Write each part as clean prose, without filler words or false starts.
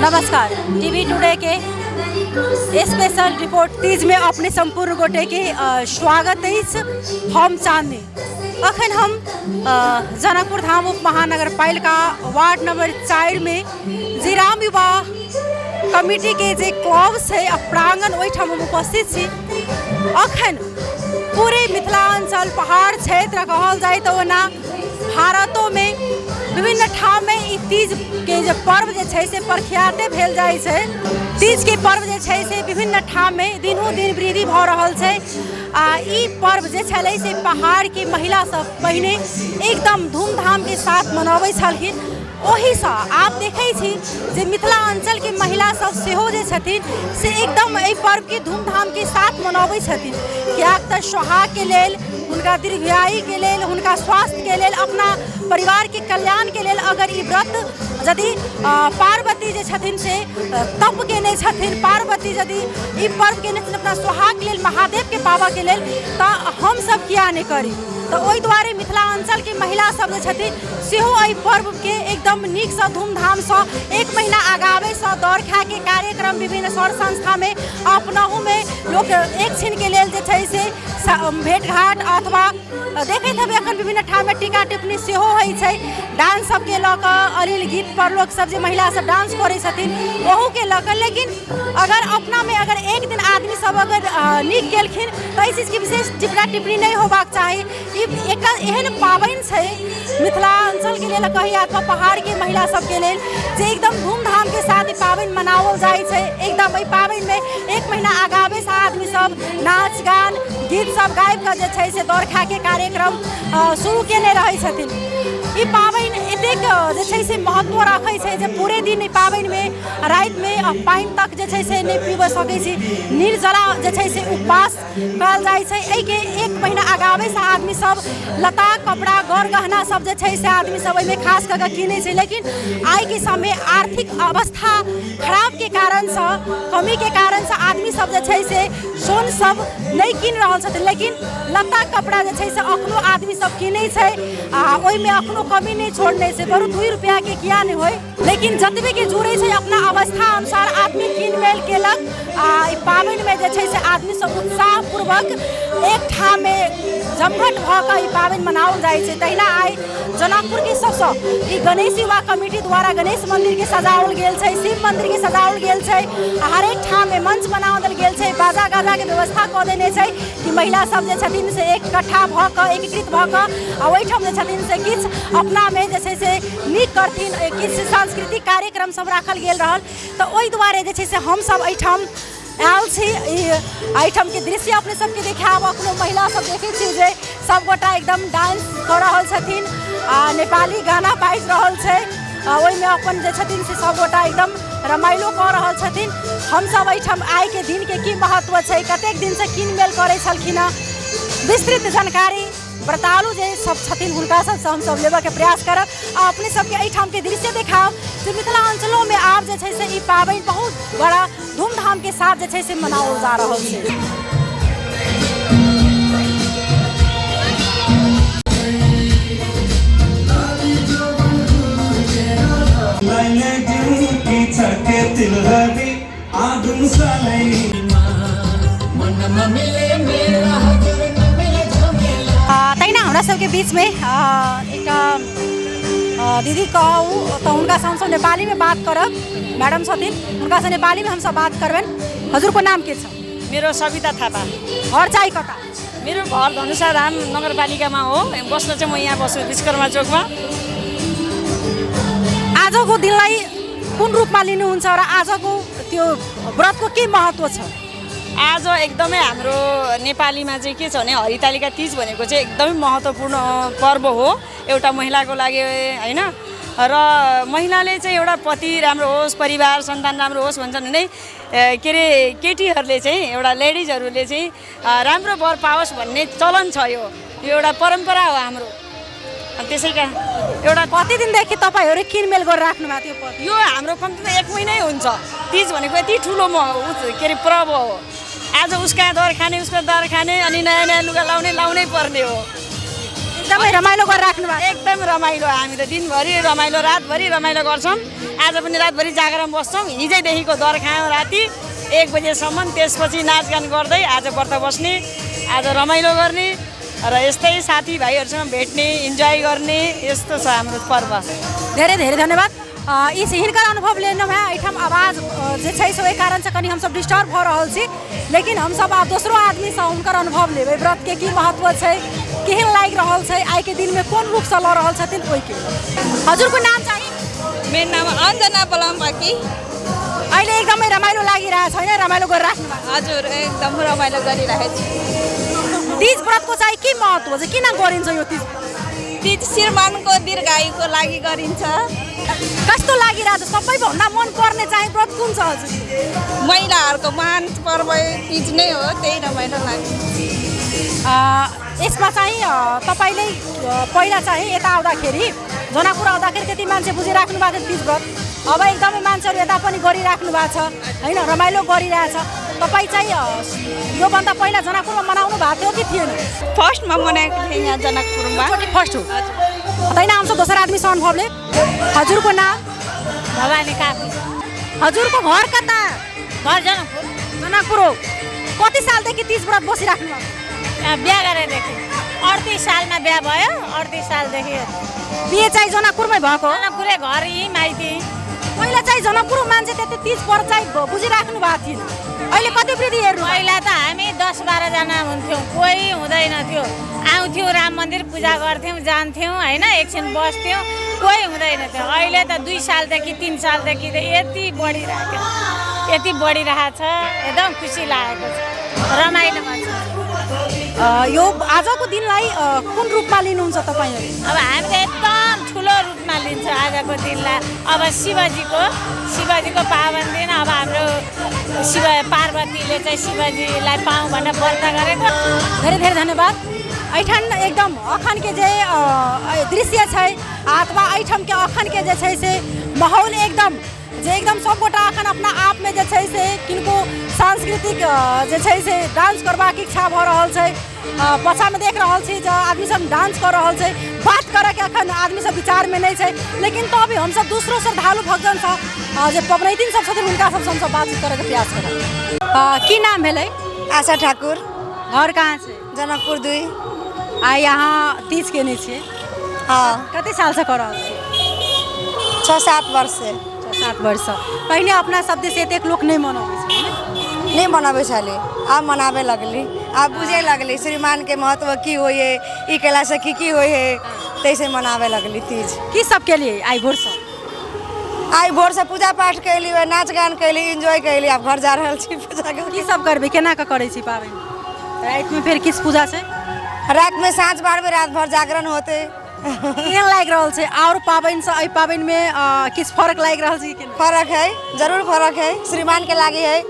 नमस्कार। TV today के special report Teej में अपने संपूर्ण गोटे के स्वागत है। हम चांदनी अखन हम जनकपुर धाम उप महानगर पालिका वार्ड नंबर 4 में जी राम युवा कमिटी के जे क्लब है प्रांगण ओहिठाम हम उपस्थित छी। अखन पूरे मिथिलांचल पहाड़ क्षेत्र कहल जाए तो ओना भारतों में विभिन्न ठाम में ई तीज के जो पर्व जे छै से प्रख्याते भेल जाय छै। तीज के पर्व जे छै से विभिन्न ठाम में दिनों दिन वृद्धि भ रहल छै। ई पर्व जे छलै से पहाड़ के महिला सब पहिने एकदम धूमधाम के साथ मनबै छलखिन। ओही सँ आप देखै छी जे मिथिलांचल के महिला सब सेहो जे छथिन से एकदम एहि पर्व के धूमधाम के साथ मनबै छथिन। कियाक तऽ सोहाग के लेल, उनका दीर्घायु के लेल, उनका स्वास्थ्य के लेल, अपना परिवार के कल्याण के लेल अगर ई व्रत यदि पार्वती जे छथिन से तप केने छथिन, पार्वती यदि ई पर्व केने छथिन अपना सोहाग के लेल, महादेव के पावा के लेल, तऽ हम सब किया नहि करी। तो ओहि दुआरे मिथिलांचल के महिला सब जे छथिन सेहो एहि पर्व के एकदम नीक सँ धूमधाम सँ एक महीना आगावे सँ दौड़ खा के कार्यक्रम विभिन्न सौर संस्था में अपनाहु में लोग एक छिन के लेल जे छै से भेंट घाट अथवा देखैत हेबै अखन विभिन्न ठाम में टीका टिप्पणी सेहो होइ छै। डांस सब के लऽ कऽ अश्लील गीत पर लोग सब जे महिला सब डांस करै छथिन ओहू के लऽ कऽ। लेकिन अगर अपना में अगर एक दिन आदमी सब अगर नीक केलखिन तऽ एहि चीज के विशेष टिप्पणी टिप्पणी नहीं होबाक चाही। एक एहन पाबनि छै मिथिलांचल के लेल कही अथवा पहाड़ के महिला सब के लेल जे एकदम धूमधाम के साथ ई पाबनि मनाओल जाइ छै। एकदम एहि पाबनि में एक महीना आगावे से आदमी सब नाच गान गीत सब गाबि कऽ जे छै से दौड़ खा के कार्यक्रम शुरू केने रहै छथिन। ई पाबनि एतेक जे छै से महत्व रखै छै जे पूरे दिन ई पाबनि में राति में पानि तक जे छै से नहि पीबऽ सकै छी, निर्जला जे छै से उपवास कयल जाइ छै। एहि के एक महीना आगावे से आदमी सब लता कपड़ा गौर गहना सब जे छै से आदमी सब एहिमे खास कऽ किनै छै। लेकिन आइ के समय आर्थिक अवस्था खराब के कारण सँ, कमी के कारण सँ आदमी सब जे छै से सोन सब नहीं कीन रहल छथिन। लेकिन लता कपड़ा जे छै से अखनो आदमी सब किनै छै आ ओहिमे अखनो कमी नहीं छोड़ने से बरु 2 रुपया के किया नहीं होय। लेकिन जतबे के जुड़े छै अपना अवस्था अनुसार आदमी कीन मेल केलक। ई पाबनि में जे छै से आदमी सब उत्साह पूर्वक एक ठाम में जमघट भऽ कऽ ई पाबनि मनाओल जाइ छै। तहिना आइ जनकपुर के सबसँ ई गणेश युवा कमिटी द्वारा गणेश मंदिर के सजाओल गेल छै, शिव मंदिर के सजाओल गेल छै। हरेक ठाम में मंच बनाओल गेल छै, बाजा गाजा के व्यवस्था कऽ देने छै कि महिला सब जे छथिन से इकट्ठा भऽ कऽ एकीकृत भऽ कऽ आ ओहिठाम जे छथिन से किछु अपना में जे छै से नीक करथिन। किछु सांस्कृतिक कार्यक्रम सब राखल गेल रहल। तऽ ओहि दुआरे जे छै से हम सब एहिठाम आयल छी। एहिठाम के दृश्य अपने सबके देखाब। अखनो महिला सब देखै छी जे सब गोटा एकदम डांस कऽ रहल छथिन आ नेपाली गाना बाजि रहल छै। ओहिमे अपन जे छथिन से सब गोटा एकदम रमाइलो कऽ रहल छथिन। हम सब एहिठाम आइ के दिन के की महत्व छै, कतेक दिन से कीन मेल करै छलखिन हँ, विस्तृत जानकारी व्रतालु जे सब छथिन हुनका सबसँ हम सब लेबऽ के प्रयास करब आ अपने सबके एहिठाम के दृश्य देखाब जे मिथिलांचलों में आब जे छै से ई पाबनि बहुत बड़ा धूमधाम के साथ जे छै से मनाओल जा रहल छै। तैना हमरा सबके बीच में एक दीदी कहूँ तो उनका से हमसब नेपाली में बात करब। मैडम छथिन उनका से नेपाली में हम सब बात करबेन। हजुर को नाम के छ? मेरो सविता थापा। घर चाहिँ कता? मेरो घर धनुषा धाम नगरपालिकामा हो। बस्न चाहिँ म यहाँ बस्छु विश्वकर्मा चोकमा। आजको दिनलाई कुन रूपमा लिनुहुन्छ र आजको त्यो व्रतको के महत्व छ? आज एकदमै हाम्रो नेपालीमा चाहिँ के छ भने हरितालिका तीज भनेको चाहिँ एकदमै महत्त्वपूर्ण पर्व हो एउटा महिलाको लागि हैन। र महिलाले चाहिँ एउटा पति राम्रो होस्, परिवार सन्तान राम्रो होस् भन्छन् भने के अरे केटीहरूले चाहिँ एउटा लेडिजहरूले चाहिँ राम्रो वर पाओस् भन्ने चलन छ। यो एउटा परम्परा हो हाम्रो। त्यसैका एउटा प्रतिदिनदेखि तपाईँहरू किनमेल गरेर राख्नु भएको थियो? यो हाम्रो कम्तीमा 1 महिनै हुन्छ। तीज भनेको यति ठुलो के अरे पर्व हो। आज उसका दर खाने, उसको दर खाने अनि नयाँ नयाँ लुगा लाउनै पर्ने हो। एकदमै रमाइलो गरेर राख्नु भएको एकदम रमाइलो हामी त दिनभरि रमाइलो रातभरि रमाइलो गर्छौँ आज पनि रातभरि जागरमा बस्छौँ हिजैदेखिको दर खायौँ राति 1 बजेसम्म त्यसपछि नाचगान गर्दै आज व्रत बस्ने आज रमाइलो गर्ने र यस्तै साथीभाइहरूसँग भेट्ने इन्जोय गर्ने यस्तो छ हाम्रो पर्व धेरै धेरै धन्यवाद इस हिनकर अनुभव लेने में एहिठाम आवाज जे छै से ओहि कारण से कनी हम सब डिस्टर्ब भ रहल छी लेकिन हम सब आब दोसरो आदमी से हुनकर अनुभव लेबै व्रत के की महत्व छै केहन लागि रहल छै आइ के दिन में कोन रूप से ल रहल छथिन ओहि के हजुर को नाम चाहिए मेरो नाम अञ्जना बलम्बाकी अहिले एकदमै रमाइलो लागिरहेछ हैन रमाइलो गरेर राख्नु भएको हजुर एकदम रमाइलो गरिरहेको छु तीज व्रतको चाहिँ के महत्व छ किन गरिन्छ यो तीज तीज श्रीमानको दीर्घायुको लागि गरिन्छ कस्तो लागिरहेछ सबैभन्दा मन पर्ने चाहिँ व्रत कुन छ हजुर महिलाहरूको महान पर्व तीज नै हो त्यही रमाइलो लाग्छ यसमा चाहिँ तपाईँले पहिला चाहिँ यता आउँदाखेरि जनकपुर आउँदाखेरि त्यति मान्छे बुझिराख्नु भएको थियो तीज व्रत अब एकदमै मान्छेहरू यता पनि गरिराख्नु भएको छ होइन रमाइलो गरिरहेछ तपाईँ चाहिँ योभन्दा पहिला जनकपुरमा मनाउनु भएको थियो कि थिएन फर्स्टमा मनाएको थिएँ यहाँ जनकपुरमा फर्स्ट हो तैन आउँछ दोस्रो आदमी से अनुभवले हजुरको नाम भवानी काफी हजुरको घर कता घर जनकपुर जनकपुर हो कति सालदेखि तीज व्रत बसिराख्नु भएको बिहा गरेदेखि 38 सालमा बिहा भयो 38 सालदेखि बिहे चाहिँ जनकपुरमै भएको जनकपुरै घर यहीँ माइती पहिला चाहिँ जनकपुर मान्छे त्यति तीज पर्व चाहिँ बुझिराख्नु भएको थिएन अहिले कति वृद्धि हेर्नु पहिला त हामी 10-12 जना हुन्थ्यौँ कोही हुँदैन थियो आउँथ्यौँ राम मन्दिर पूजा गर्थ्यौँ जान्थ्यौँ होइन एकछिन बस्थ्यौँ कोही हुँदैन थियो अहिले त 2 सालदेखि 3 सालदेखि त यति बढिरहेको छ एकदम खुसी लागेको छ रमाइलो छ यो आजको दिनलाई कुन रूपमा लिनुहुन्छ तपाईँहरू अब हामीले एकदम ठुलो रूपमा लिन्छ आजको दिनलाई अब शिवजीको पावन दिन अब हाम्रो शिव पार्वतीले चाहिँ शिवजीलाई पाऊँ भनेर व्रत गरेको धेरै धेरै धन्यवाद एहिठाम एकदम अखन के जे दृश्य छै अथवा एहिठाम के अखन के जे छै से माहौल एकदम सब गोटा अखन अपना आप में जे छै से किनको सांस्कृतिक जे छै से डांस करबाक इच्छा भ रहल छै पछा में देख रहल छी जे आदमी सब डांस कर रहल छै बात करे के अखन आदमी सब विचार में नहीं छै लेकिन तो अभी हम सब दूसरो श्रद्धालु भक्तजन सब जे पबनैतिन सब छथिन हुनका सब हम सब बातचीत करे के प्रयास करब की नाम भेलै आशा ठाकुर घर कहाँ छै जनकपुर 2 आ यहाँ तीज केने छियै हाँ कते साल से कर रहल छी 6-7 वर्ष से 7 वर्ष पहिने अपना सब देश एतेक लोक नहीं मनबै छै नहीं मनाबे छले आब मनाबे लगली आब बुझे लगली श्रीमान के महत्व की होय है ई केला से की होय है तैसे मनाबे लगली तीज की सब के लिए आई भोर से पूजा पाठ कैली नाच गान कैली एंजॉय कैली अब घर जा रहल छी पूजा के की सब करबे केना के करै छी पाबनि रात में फिर किस पूजा से रात में साँझ बारबे रात भर जागरण होते केहन लागि रहल छै और पाबनि से एहि पाबनि में किस फर्क लागि रहल छै कि फर्क है जरूर फर्क है श्रीमान के लागी है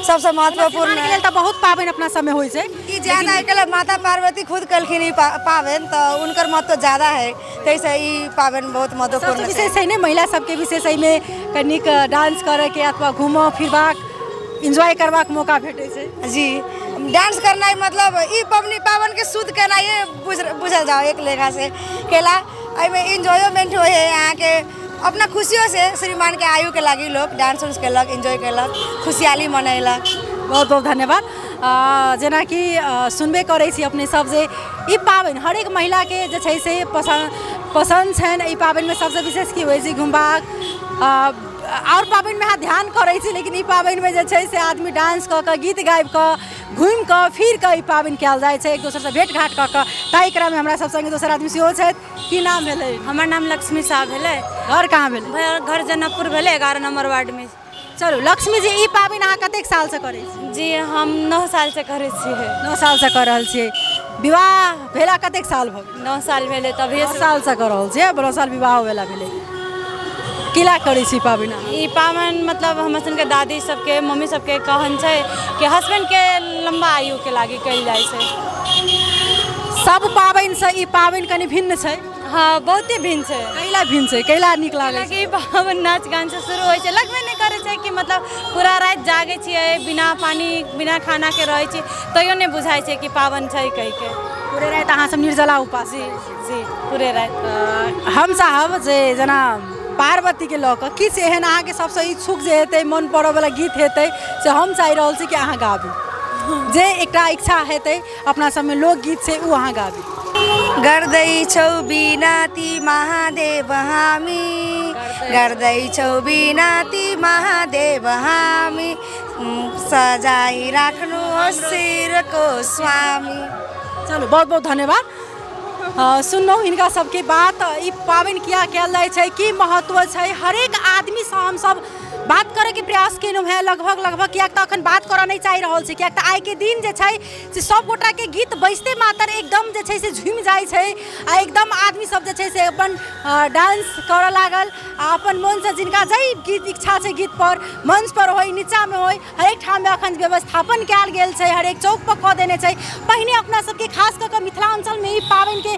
सबसे महत्वपूर्ण के लेल त बहुत पाबनि अपना समय होइ छै ई ज्यादा एकला माता पार्वती खुद कलखिन ई पाबनि तो उनकर महत्व ज्यादा है तैसे ई पाबनि बहुत महत्वपूर्ण है विशेष है ने महिला सबके विशेष में कनिक डांस करे के अथवा घूमो फिरबाक एंजॉय करबाक मौका भेटै छै जी डांस करना मतलब ई पावन के शुद्ध करना ये बुझल जाओ एक लेखा से केला में इंजॉयमेंट हो है यहाँ के अपना खुशियों से श्रीमान के आयु के लगी लोग डांस उन्स केलक एंजॉय केलक खुशहाली मनैलक बहुत बहुत धन्यवाद जेना कि सुनबे करै छी अपने सब जे ई पाबनि हरेक महिला के जे छै से पसंद छनि ई पाबनि में सबसे विशेष की होइ छै घुमबाक और पाबनि में अहाँ ध्यान करै छी लेकिन ई पाबनि में जे छै से आदमी डांस कऽ कऽ गीत गाबि कऽ घुमि कऽ फिर कऽ ई पाबनि कयल जाइ छै एक दोसर से भेंट घाट कऽ कऽ ताहि क्रम में हमरा सब संगे दोसर आदमी सेहो छथि की नाम भेलै हमर नाम लक्ष्मी शाह भेलै घर कहाँ भेलै घर जनकपुर भेलै 11 नंबर वार्ड में चलू लक्ष्मी जी ई पाबनि अहाँ कतेक साल से करै छी जी हम 9 साल से करै छियै 9 साल से कर रहल छियै विवाह भेला कतेक साल भऽ गेल 9 साल भेलै तभी 9 साल से कर रहल छियै 12 साल विवाह भेला भेलै किला करै छी पाबनि ई पाबनि मतलब हमर सबके दादी सबके मम्मी सबके कहन छै कि हस्बैंड के लंबा आयु के लागि कयल जाइ छै सब पाबनि से ई पाबनि कनि भिन्न छै हाँ बहुते भिन्न छै कैला भिन्न छै कैला नीक लागै छै कि पाबनि नाच गान से शुरू होइ छै लगबे नहि करै छै कि मतलब पूरा राति जागै छियै बिना पानी बिना खाना के रहै छी तैयो नहि बुझाइ छै कि पाबनि छै कहि के पूरे रात अहाँ सब निर्जला उपास। जी जी पूरे रात। हम चाहब जे जेना पार्वती के लऽ कऽ किछु एहन अहाँके सबसँ इच्छुक जे हेतै मन पड़यवला गीत हेतै से हम चाहि रहल छी कि अहाँ गाबी, जे एकटा इच्छा हेतै अपना सबमे लोकगीत छै ऊ अहाँ गाबी। गर्दैछौ बिनाती महादेव हामी, गर्दैछौ बिनाती महादेव हामी, सजाई राख्नुहोस् शिरको स्वामी। चलो बहुत बहुत धन्यवाद। सुनलहुँ हिनका सबके बात। ई पाबनि किया कयल जाइ छै, की महत्व छै, हरेक आदमीसँ हमसब बात करैके प्रयास केलहुँ हैं लगभग कियाक तऽ अखन बात करऽ नहि चाहि रहल छै, कियाक तऽ आइके दिन जे छै से सब गोटाके गीत बजिते मात्र एकदम जे छै से झुमि जाइ छै आ एकदम आदमी सब जे छै से अपन डांस करऽ लागल आ अपन मनसँ जिनका जइ गीत इच्छा छै गीत पर मंच पर होइ नीचाँमे होइ हरेक ठाममे अखन व्यवस्थापन कयल गेल छै, हरेक चौक पर कऽ देने छै। पहिने अपना सबके खास कऽ कऽ मिथिलाञ्चलमे ई पाबनिके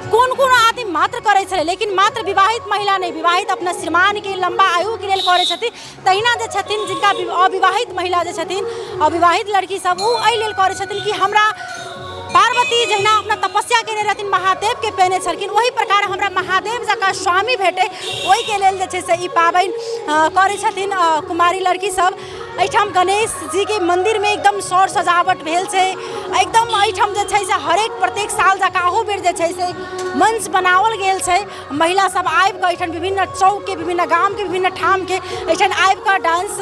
कोन आदमी मात्र करै छलै, लेकिन मात्र विवाहित महिला नहीं, विवाहित अपना श्रीमानके लंबा आयुके लेल करै छथिन। तहिना जे छथिन जिनका अविवाहित महिला जे छथिन, अविवाहित लड़की सब ऊ एहि लेल करै छथिन कि हमरा पार्वती जहिना अपना तपस्या केने रहथिन महादेवके पेने छलखिन, ओही प्रकार हमरा महादेव जकाँ स्वामी भेटै, ओहिके लेल जे छै से ई पाबनि करै छथिन कुमारी लड़की सब। एहिठाम गणेश जी के मंदिर में एकदम सौर सजावट भेल छै, एकदम एहिठाम जे छै से हरेक प्रत्येक साल जकाँ अहू बेर जे छै से मंच बनावल गेल छै। महिला सब आबि कऽ एहिठाम विभिन्न चौक के, विभिन्न गाम के, विभिन्न ठाम के एहिठाम आबि कऽ डांस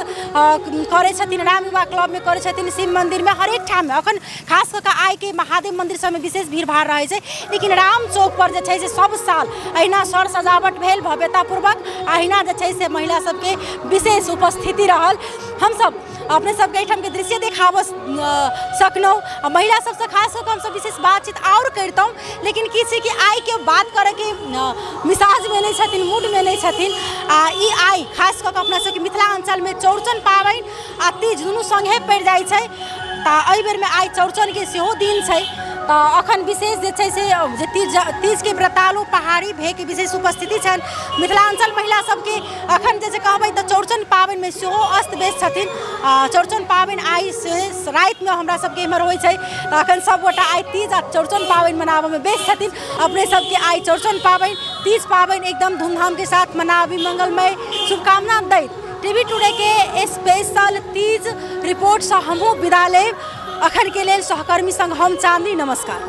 करै छथिन। राम युवा क्लब में करै छथिन, शिव मंदिर में, हरेक ठाम में। अखन खास कऽ कऽ आइ के महादेव मंदिर सब में विशेष भीड़ भाड़ रहै छै, लेकिन राम चौक पर जे छै से सब साल अहिना सौर सजावट भेल भव्यतापूर्वक, अहिना जे छै से महिला सबके विशेष उपस्थिति रहल। हम सब अपने सबके एहिठाम के दृश्य देखाब सकलहुँ। महिला सबसँ खास कऽ हमसब विशेष बातचीत और करितहुँ, लेकिन की छै कि आइ के बात करैके मिजाज में नहीं छथिन, मूड में नहीं छथिन। आ ई आइ खास कऽ कऽ अपना सबके मिथिलाञ्चलमे चौड़चन पाबनि आ तीज दुनू सङ्गे पड़ि जाइ छै, तऽ एहि बेरमे आइ चौड़चनके सेहो दिन छै। तऽ अखन विशेष जे छै से जे तीज के व्रतालु पहाड़ी भे के विशेष उपस्थिति छनि। मिथिलाञ्चल महिला सबके अखन जे कहबै तऽ चौड़चन पाबनिमे सेहो अस्त व्यस्त छथिन। चौड़चन पाबनि आइ से रातिमे हमरा सबके इम्हर होइ छै, तऽ अखन सबगोटा आइ तीज आ चौड़चन पाबनि मनाबैमे व्यस्त छथिन। अपने सबके आइ चौड़चन पाबनि, तीज पाबनि एकदम धूमधाम के साथ मनाबी, मंगलमय शुभकामना दैत टीवी टुडे के स्पेशल तीज रिपोर्ट से हमहूँ विदा लेब। अखन के लेल सहकर्मी संग हम चांदनी, नमस्कार।